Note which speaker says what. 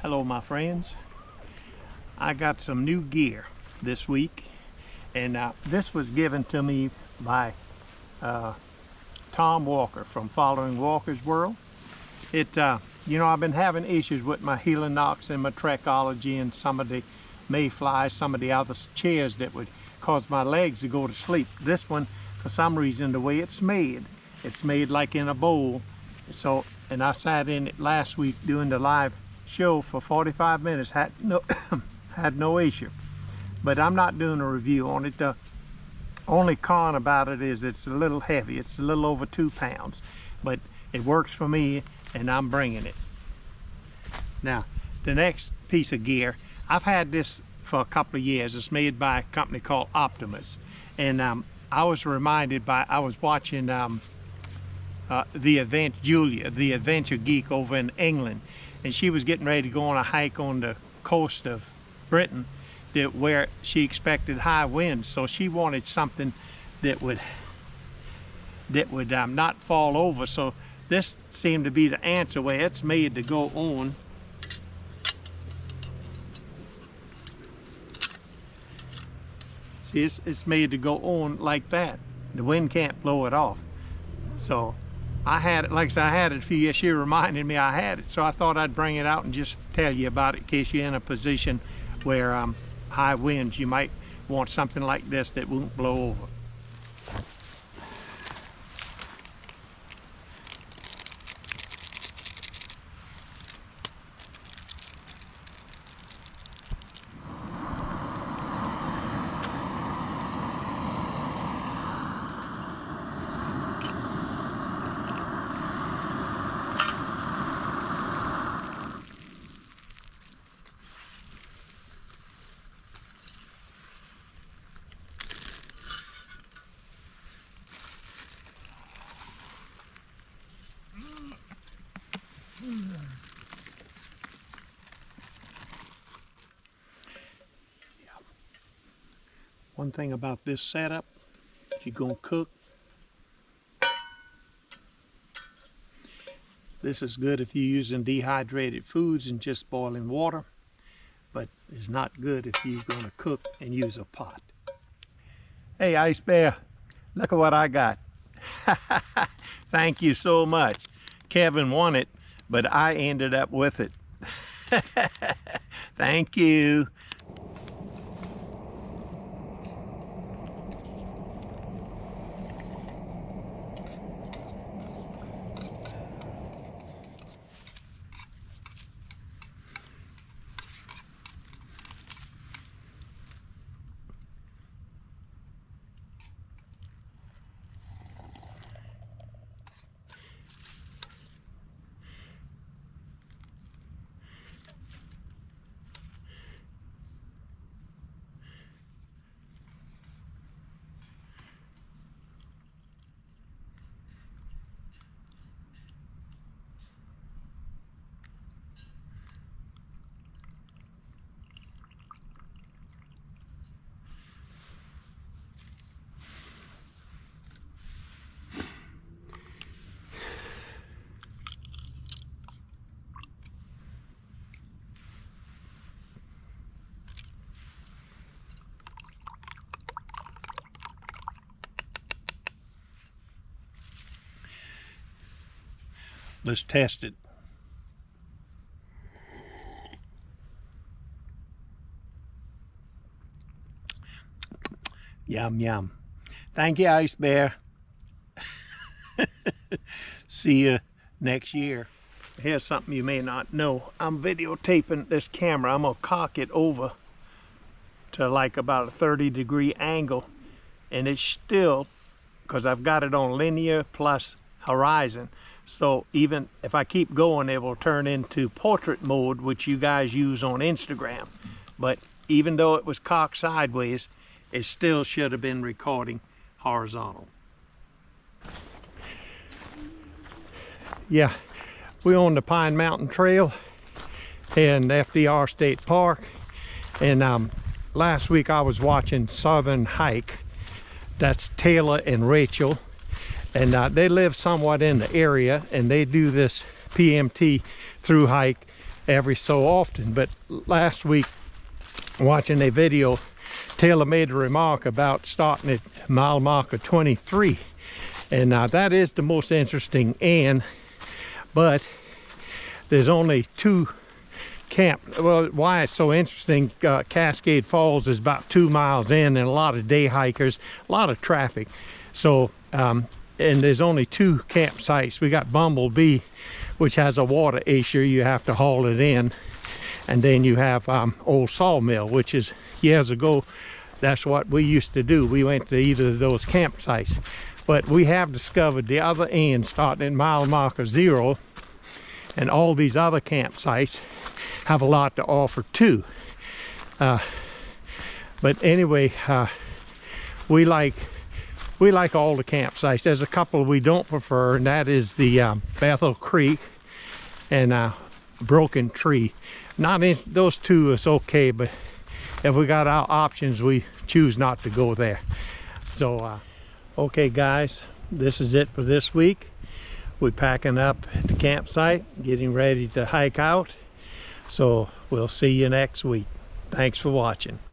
Speaker 1: Hello my friends. I got some new gear this week, and this was given to me by Tom Walker from Following Walker's World. I've been having issues with my Helinox and my Trekology and some of the Mayflies, some of the other chairs that would cause my legs to go to sleep. This one, for some reason, the way it's made like in a bowl. So, and I sat in it last week doing the live show for 45 minutes, had no issue. But I'm not doing a review on it. The only con about it is it's a little heavy. It's a little over 2 pounds, but it works for me and I'm bringing it. Now, the next piece of gear, I've had this for a couple of years. It's made by a company called Optimus. And I was reminded I was watching Julia, the adventure geek over in England, and she was getting ready to go on a hike on the coast of Britain where she expected high winds. So she wanted something that would not fall over. So this seemed to be the answer, where it's made to go on. See, it's made to go on like that. The wind can't blow it off. So I had it, like I said, I had it a few years. She reminded me I had it, so I thought I'd bring it out and just tell you about it in case you're in a position where high winds, you might want something like this that won't blow over. One thing about this setup, if you're gonna cook, this is good if you're using dehydrated foods and just boiling water, but it's not good if you're gonna cook and use a pot. Hey Ice Bear, look at what I got. Thank you so much. Kevin won it, but I ended up with it. Thank you. Let's test it. Yum, yum. Thank you, Ice Bear. See you next year. Here's something you may not know. I'm videotaping this camera. I'm gonna cock it over to like about a 30-degree angle, and it's still, because I've got it on linear plus horizon. So even if I keep going, it will turn into portrait mode, which you guys use on Instagram. But even though it was cocked sideways, it still should have been recording horizontal. Yeah, we're on the Pine Mountain Trail in FDR State Park. And last week I was watching Southern Hike. That's Taylor and Rachel. And they live somewhat in the area, and they do this PMT through hike every so often. But last week, watching a video, Taylor made a remark about starting at mile marker 23, and that is the most interesting end, but there's only 2 camp. Well, why it's so interesting, Cascade Falls is about 2 miles in, and a lot of day hikers, a lot of traffic. So and there's only 2 campsites. We got Bumblebee, which has a water issue, you have to haul it in, and then you have Old Sawmill, which is years ago, that's what we used to do. We went to either of those campsites. But we have discovered the other end starting at mile marker 0, and all these other campsites have a lot to offer too. But anyway, we like all the campsites. There's a couple we don't prefer, and that is the Bethel Creek and Broken Tree. Not in those 2 is okay, but if we got our options, we choose not to go there. So okay guys, this is it for this week. We're packing up at the campsite, getting ready to hike out. So we'll see you next week. Thanks for watching.